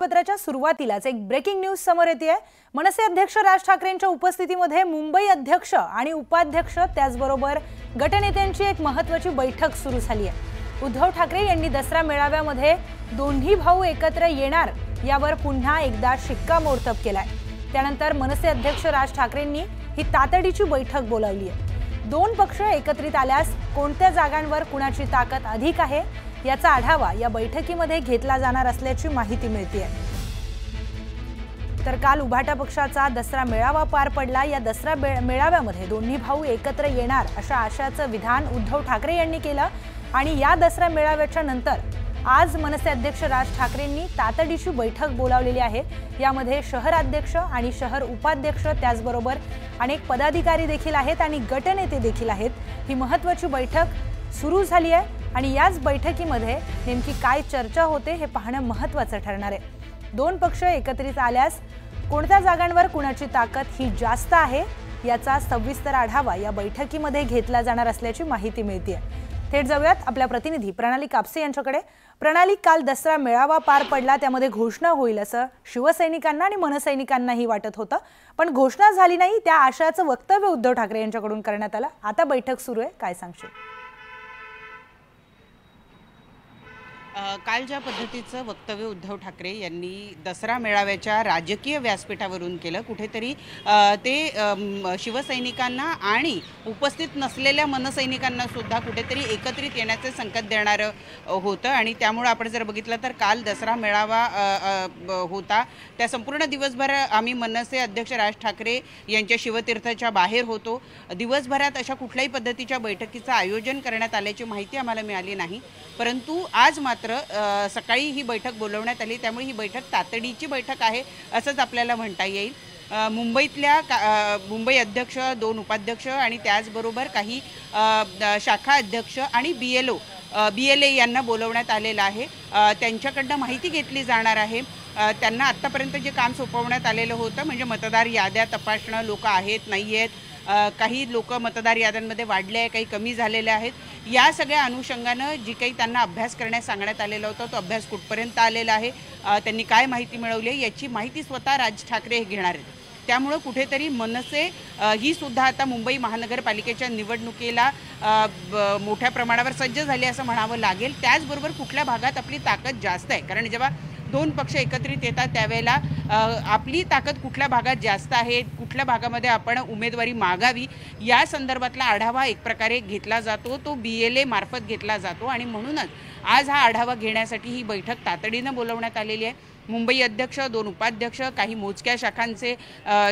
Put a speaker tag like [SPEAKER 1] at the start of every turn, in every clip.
[SPEAKER 1] बातमीपत्राच्या सुरुवातीलाच एक ब्रेकिंग न्यूज समोर येते आहे। मनसे अध्यक्ष राज ठाकरेंच्या उपस्थितीमध्ये मुंबई अध्यक्ष आणि उपाध्यक्ष त्याचबरोबर गटनेत्यांची एक महत्त्वाची बैठक सुरू झाली आहे। उद्धव ठाकरे यांनी दसरा मेळाव्यामध्ये दोन्ही भाऊ एकत्र येणार यावर पुन्हा एकदा शिक्कामोर्तब केलाय। त्यानंतर मनसे अध्यक्ष राज ठाकरेंनी ही तातडीची बैठक बोलावली आहे। दोन पक्ष एकत्रित आल्यास कोणत्या जागांवर कुणाची ताकद अधिक आहे याचा आढावा या बैठकीमध्ये घेतला जाणार असल्याची माहिती मिळते आहे। तर काल उभाटा पक्षाचा दसरा मेळावा पार पडला। या दसरा मेळाव्यामध्ये दोन्ही भाऊ एकत्र येणार अशा आशाचं विधान उद्धव ठाकरे यांनी केलं आणि या दसरा मेळाव्याच्या नंतर आज मनसे अध्यक्ष राज ठाकरेंनी तातडीची बैठक बोलावलेली आहे। यामध्ये शहराध्यक्ष आणि शहर उपाध्यक्ष त्याचबरोबर अनेक पदाधिकारी देखील आहेत आणि गटनेते देखील आहेत। ही महत्त्वाची बैठक सुरू झाली आहे आणि याच बैठकीमध्ये नेमकी काय चर्चा होते हे पाहणं महत्त्वाचं ठरणार आहे। दोन पक्ष एकत्रित आल्यास कोणत्या जागांवर कुणाची ताकद ही जास्त आहे याचा सविस्तर आढावा या बैठकीमध्ये घेतला जाणार असल्याची माहिती मिळते आहे। थेट जाऊयात आपल्या प्रतिनिधी प्रणाली कापसे यांच्याकडे। प्रणाली, काल दसरा मेळावा पार पडला, त्यामध्ये घोषणा होईल असं शिवसैनिकांना आणि मनसैनिकांनाही वाटत होतं, पण घोषणा झाली नाही। त्या आशाचं वक्तव्य उद्धव ठाकरे यांच्याकडून करण्यात आलं। आता बैठक सुरू आहे, काय सांगशील?
[SPEAKER 2] काल ज्या पद्धतीचं वक्तव्य उद्धव ठाकरे यांनी दसरा मेळाव्याच्या राजकीय व्यासपीठावरून केलं, कुठेतरी ते शिवसैनिकांना आणि उपस्थित नसलेल्या मनसैनिकांना सुद्धा कुठेतरी एकत्रित येण्याचे संकेत देणारं होतं। आणि त्यामुळे आपण जर बघितलं तर काल दसरा मेळावा होता, त्या संपूर्ण दिवसभर आम्ही मनसे अध्यक्ष राज ठाकरे यांच्या शिवतीर्थाच्या बाहेर होतो। दिवसभरात अशा कुठल्याही पद्धतीच्या बैठकीचं आयोजन करण्यात आल्याची माहिती आम्हाला मिळाली नाही, परंतु आज मात्र सकाळी ही बैठक बोलवण्यात आली, त्यामुळे ही बैठक तातडीची बैठक आहे असंच आपल्याला म्हणता येईल। मुंबई अध्यक्ष, दोन उपाध्यक्ष आणि त्याचबरोबर काही शाखा अध्यक्ष आणि BLA यांना बोलवण्यात आलेलं आहे। त्यांच्याकडनं माहिती घेतली जाणार आहे। त्यांना आत्तापर्यंत जे काम सोपवण्यात आलेलं होतं म्हणजे मतदार याद्या तपासणं, लोक आहेत नाही आहेत, काही लोक मतदार याद्यांमध्ये वाढले आहे, काही कमी झालेले आहेत, या सगळ्या अनुषंगानं जी काही त्यांना अभ्यास करण्यास सांगण्यात आलेला होता तो अभ्यास कुठपर्यंत आलेला आहे, त्यांनी काय माहिती मिळवली आहे याची माहिती स्वतः राज ठाकरे हे घेणार आहेत। त्यामुळे कुठेतरी मनसे ही सुद्धा आता मुंबई महानगरपालिकेच्या निवडणुकीला मोठ्या प्रमाणावर सज्ज झाली असं म्हणावं लागेल। त्याचबरोबर कुठल्या भागात आपली ताकद जास्त आहे, कारण जेव्हा दोन पक्ष एकत्रित येतात त्यावेळेला आपली ताकद कुठल्या भागात जास्त आहे, कुठल्या भागामध्ये आपण उमेदवारी मागावी या संदर्भातला आढावा एक प्रकारे घेतला जातो, तो BLA मार्फत घेतला जातो। आणि म्हणूनच आज हा आढावा घेण्यासाठी ही बैठक तातडीनं बोलवण्यात आलेली आहे। मुंबई अध्यक्ष, दोन उपाध्यक्ष, काही मोजक्या शाखांचे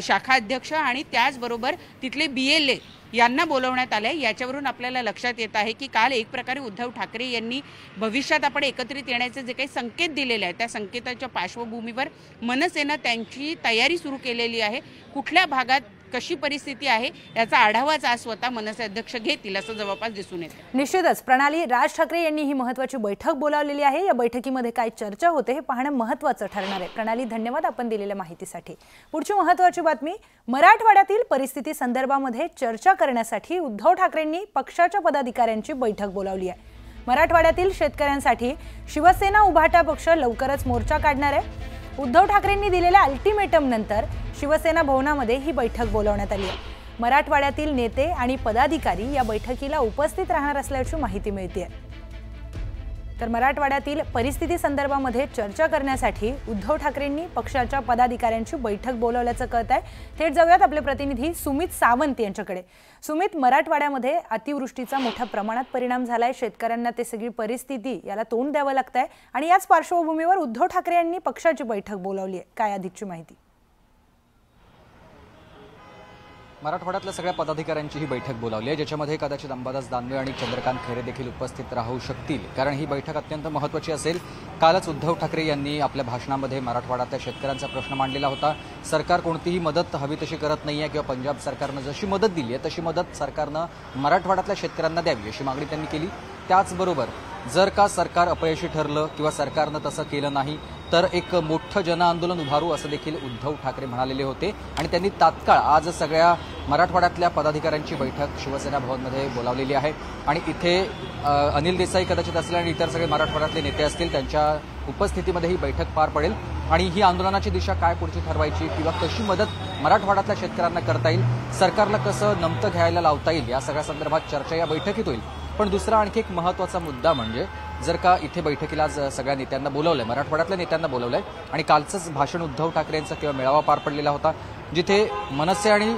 [SPEAKER 2] शाखा अध्यक्ष आणि त्याचबरोबर तिथले BLA यांना बोलवण्यात आले। याच्यावरून आपल्याला लक्षात येत आहे की काल एक प्रकारे उद्धव ठाकरे यांनी भविष्यात आपण एकत्रित येण्याचे जे काही संकेत दिलेले आहेत त्या संकेताच्या पार्श्वभूमीवर मनसेनं त्यांची तयारी सुरू केलेली आहे। कुठल्या भागात कशी परिस्थिती आहे याचा आढावाच आज स्वतः मनसे अध्यक्ष घेतील असं जवळपास दिसून येतं।
[SPEAKER 1] निश्चितच प्रणाली, राज ठाकरे यांनी ही महत्त्वाची बैठक बोलावलेली आहे। या बैठकीमध्ये काय चर्चा होते हे पाहणं महत्त्वाचं ठरणार आहे। प्रणाली, धन्यवाद आपण दिलेल्या माहितीसाठी। पुढची महत्त्वाची बातमी, मराठवाड्यातील परिस्थिती संदर्भामध्ये चर्चा करण्यासाठी उद्धव ठाकरेंनी पक्षाच्या पदाधिकाऱ्यांची बैठक बोलावली आहे। मराठवाड्यातील शेतकऱ्यांसाठी शिवसेना उभाटा पक्ष लवकरच मोर्चा काढणार आहे। उद्धव ठाकरेंनी दिलेल्या अल्टिमेटम नंतर शिवसेना भवनामध्ये ही बैठक बोलावण्यात आली आहे। मराठवाड्यातील नेते आणि पदाधिकारी या बैठकीला उपस्थित राहणार असल्याची माहिती मिळते आहे। तर मराठवाड्यातील परिस्थिती संदर्भामध्ये चर्चा करण्यासाठी उद्धव ठाकरेंनी पक्षाच्या पदाधिकाऱ्यांची बैठक बोलावल्याचं कळत आहे। थेट जाऊयात आपले प्रतिनिधी सुमित सावंत यांच्याकडे। सुमित, मराठवाड्यामध्ये अतिवृष्टीचा मोठ्या प्रमाणात परिणाम झालाय, शेतकऱ्यांना ते सगळी परिस्थिती याला तोंड द्यावं लागतंय आणि याच पार्श्वभूमीवर उद्धव ठाकरे यांनी पक्षाची बैठक बोलावली आहे, काय अधिकची माहिती?
[SPEAKER 3] मराठवाड्यातल्या सगळ्या पदाधिकाऱ्यांची ही बैठक बोलावली आहे, ज्याच्यामध्ये कदाचित अंबादास दानवे आणि चंद्रकांत खैरे देखील उपस्थित राहू शकतील, कारण ही बैठक अत्यंत महत्त्वाची असेल। कालच उद्धव ठाकरे यांनी आपल्या भाषणामध्ये मराठवाड्यातल्या शेतकऱ्यांचा प्रश्न मांडलेला होता। सरकार कोणतीही मदत हवी तशी करत नाहीये किंवा पंजाब सरकारनं जशी मदत दिली आहे तशी मदत सरकारनं मराठवाड्यातल्या शेतकऱ्यांना द्यावी अशी मागणी त्यांनी केली। त्याचबरोबर जर का सरकार अपयशी ठरलं किंवा सरकारनं तसं केलं नाही तर एक मोठं जनआंदोलन उभारू असं देखील उद्धव ठाकरे म्हणालेले होते। आणि त्यांनी तात्काळ आज सगळ्या मराठवाड्यातल्या पदाधिकाऱ्यांची बैठक शिवसेना भवनमध्ये बोलावलेली आहे आणि इथे अनिल देसाई कदाचित असतील आणि इतर सगळे मराठवाड्यातले नेते असतील, त्यांच्या उपस्थितीमध्ये ही बैठक पार पडेल। आणि ही आंदोलनाची दिशा काय पुढची ठरवायची किंवा कशी मदत मराठवाड्यातल्या शेतकऱ्यांना करता येईल, सरकारला कसं नमतं घ्यायला लावता येईल, या सगळ्या संदर्भात चर्चा या बैठकीत होईल. पण दुसरा आणखी एक महत्त्वाचा मुद्दा म्हणजे जर का इथे बैठकीला आज सगळ्या नेत्यांना बोलवलंय, मराठवाड्यातल्या नेत्यांना बोलवलंय आणि कालचंच भाषण उद्धव ठाकरे यांचा किंवा मेळावा पार पडलेला होता, जिथे मनसे आणि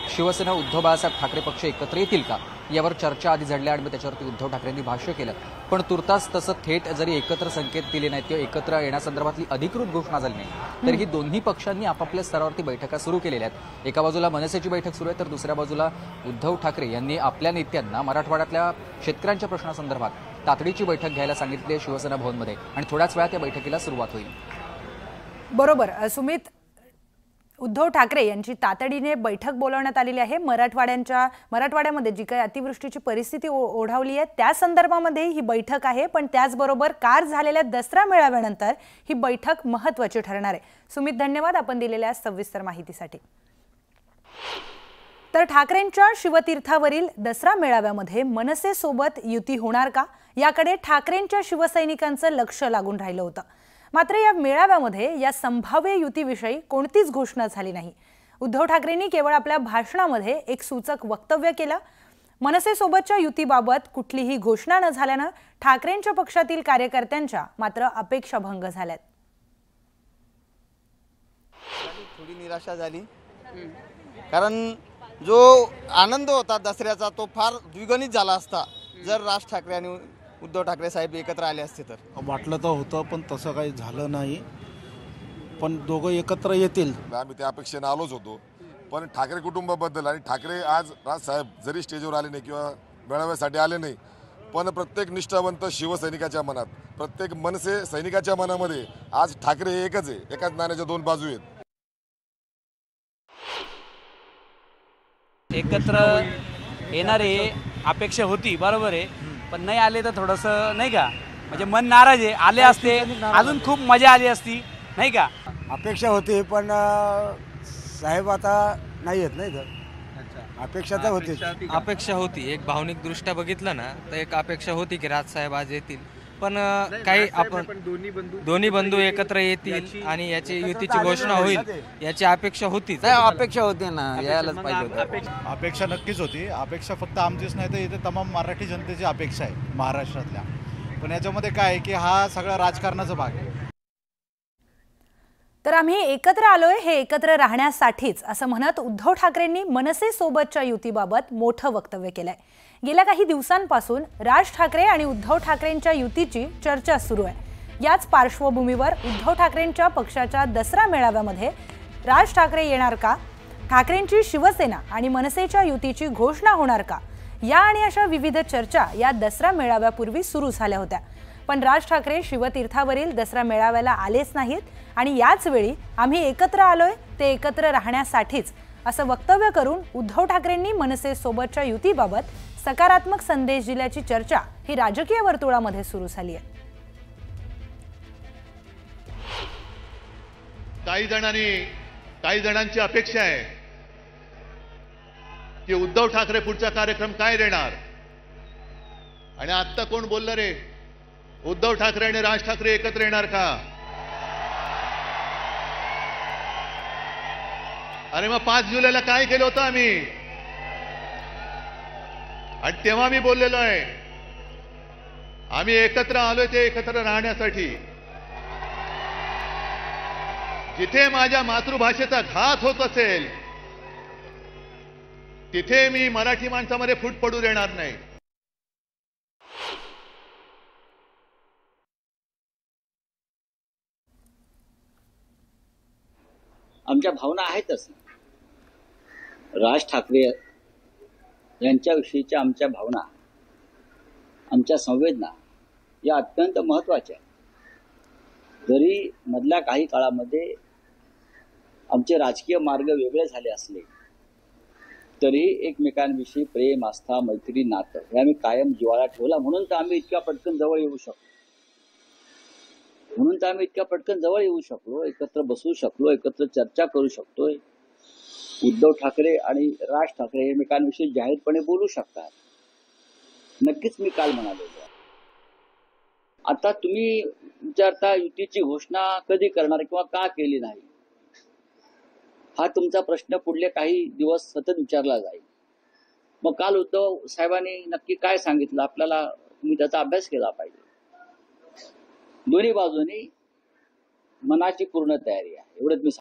[SPEAKER 3] शिवसेना उद्धव बाळासाहेब ठाकरे पक्ष एकत्र येतील का यावर चर्चा आधी झडल्या आणि त्याच्यावरती उद्धव ठाकरेंनी भाष्य केलं. पण तुर्तास तसं थेट जरी एकत्र संकेत दिले नाहीत किंवा एकत्र येण्यासंदर्भातली अधिकृत घोषणा झाली नाही, तरीही दोन्ही पक्षांनी आपापल्या स्तरावरती बैठका सुरू केलेल्या आहेत. एका बाजूला मनसेची बैठक सुरू आहे तर दुसऱ्या बाजूला उद्धव ठाकरे यांनी आपल्या नेत्यांना मराठवाड्यातल्या शेतकऱ्यांच्या प्रश्नासंदर्भात तातडीची बैठक घ्यायला सांगितली आहे शिवसेना भवनमध्ये आणि थोड्याच वेळात या बैठकीला सुरुवात होईल.
[SPEAKER 1] बरोबर सुमित, उद्धव ठाकरे यांची तातडीने बैठक बोलावण्यात आलेली आहे. मराठवाड्यामध्ये जी काही अतिवृष्टीची परिस्थिती ओढावली आहे त्या संदर्भामध्ये ही बैठक आहे. पण त्याचबरोबर कार झालेल्या दसरा मेळाव्यानंतर ही बैठक महत्त्वाची ठरणार आहे. सुमित, धन्यवाद आपण दिलेल्या सविस्तर माहितीसाठी. तर ठाकरेंच्या शिवतीर्थावरील दसरा मेळाव्यामध्ये मनसेसोबत युती होणार का, याकडे ठाकरेंच्या शिवसैनिकांचं लक्ष लागून राहिलं होतं. मात्र या मेळाव्यामध्ये या संभाव्य युतीविषयी कोणतीच घोषणा झाली नाही. उद्धव ठाकरेंनी केवळ आपल्या भाषणामध्ये एक सूचक वक्तव्य केलं. मनसेसोबतच्या युतीबाबत कुठलीही घोषणा न झाल्यानं ठाकरेंच्या पक्षातील कार्यकर्त्यांच्या मात्र अपेक्षा भंग झाल्यात.
[SPEAKER 4] थोडी निराशा झाली, कारण जो आनंद होता दसऱ्याचा तो फार द्विगुणित झाला असता जर राज ठाकरे आणि उद्धव ठाकरे साहेब एकत्र आले असते तर.
[SPEAKER 5] वाटलं तर होतं पण तसं काही झालं नाही. पण दोघं एकत्र येतील
[SPEAKER 6] आम्ही त्या अपेक्षेने आलोच होतो. पण ठाकरे कुटुंबाबद्दल आणि ठाकरे आज राजसाहेब जरी स्टेजवर आले नाही किंवा मेळाव्यासाठी आले नाही, पण प्रत्येक निष्ठावंत शिवसैनिकाच्या मनात, प्रत्येक मनसे सैनिकाच्या मनामध्ये आज ठाकरे हे एकच आहे. एकाच नाण्याच्या दोन बाजू आहेत.
[SPEAKER 7] एकत्र येणारे अपेक्षा होती, बरोबर आहे, पण नाही आले तर थोडंसं नाही का, म्हणजे मन नाराज आहे. आले असते अजून खूप मजा आली असती नाही का.
[SPEAKER 8] अपेक्षा होती पण साहेब आता नाही येत नाही तर अपेक्षा तर होती.
[SPEAKER 9] अपेक्षा होती, एक भावनिक दृष्ट्या बघितलं ना तर एक अपेक्षा होती की राजसाहेब आज येतील, पण काही आपण दोन्ही बंधू एकत्र येतील आणि याची युतीची घोषणा होईल याची अपेक्षा होती.
[SPEAKER 4] अपेक्षा होती ना, यायलाच पाहिजे होतं.
[SPEAKER 5] अपेक्षा नक्कीच होती. अपेक्षा फक्त आमचीच नाही तर इथे तमाम मराठी जनतेची अपेक्षा आहे महाराष्ट्रातल्या. पण याच्यामध्ये काय आहे की हा सगळा राजकारणाचा भाग आहे.
[SPEAKER 1] तर आम्ही एकत्र आलोय हे एकत्र राहण्यासाठीच असं म्हणत उद्धव ठाकरेंनी मनसे सोबतच्या युतीबाबत मोठं वक्तव्य केलंय. गेल्या काही दिवसांपासून राज ठाकरे आणि उद्धव ठाकरेंच्या युतीची चर्चा सुरू आहे. याच पार्श्वभूमीवर उद्धव ठाकरेंच्या पक्षाच्या दसरा मेळाव्यामध्ये राज ठाकरे येणार का, ठाकरेंची शिवसेना आणि मनसेच्या युतीची घोषणा होणार का, या आणि अशा विविध चर्चा या दसरा मेळाव्यापूर्वी सुरू झाल्या होत्या. पण राज ठाकरे शिवतीर्थावरील दसरा मेळाव्याला आलेच नाहीत आणि याच वेळी आम्ही एकत्र आलोय ते एकत्र राहण्यासाठीच असं वक्तव्य करून उद्धव ठाकरेंनी मनसे सोबतच्या युतीबाबत सकारात्मक संदेश दिल्याची चर्चा ही राजकीय वर्तुळामध्ये सुरू झाली आहे.
[SPEAKER 10] काही जणांची अपेक्षा आहे की उद्धव ठाकरे पुढचा कार्यक्रम काय देणार. आणि आता कोण बोललं रे, उद्धव ठाकरे आणि राज ठाकरे एकत्र येणार का? अरे मग 5 जुलैला काय केलं होतं आम्ही, आणि तेव्हा मी बोललेलो आहे आम्ही एकत्र आलोय ते एकत्र राहण्यासाठी. जिथे माझ्या मातृभाषेचा घात होत असेल तिथे मी मराठी माणसामध्ये फूट पडू देणार नाही.
[SPEAKER 11] आमच्या भावना आहेतच. राज ठाकरे यांच्याविषयीच्या आमच्या भावना, आमच्या संवेदना या अत्यंत महत्त्वाच्या आहेत. जरी मधल्या काही काळामध्ये आमचे राजकीय मार्ग वेगळे झाले असले तरी एकमेकांविषयी प्रेम, आस्था, मैत्री, नातं हे आम्ही कायम जिव्हाळा ठेवला. म्हणून तर आम्ही इतक्या पटकन जवळ येऊ शकलो, एकत्र बसू शकलो, एकत्र चर्चा करू शकतोय. उद्धव ठाकरे आणि राज ठाकरे एकमेकांविषयी जाहीरपणे बोलू शकतात. नक्कीच मी काल म्हणालो आता तुम्ही विचारता युतीची घोषणा कधी करणार किंवा का केली नाही, हा तुमचा प्रश्न पुढले काही दिवस सतत विचारला जाईल. मग काल उद्धव साहेबांनी नक्की काय सांगितलं आपल्याला, तुम्ही त्याचा अभ्यास केला पाहिजे. दोन्ही बाजूनी मनाची पूर्ण तयारी आहे एवढंच मी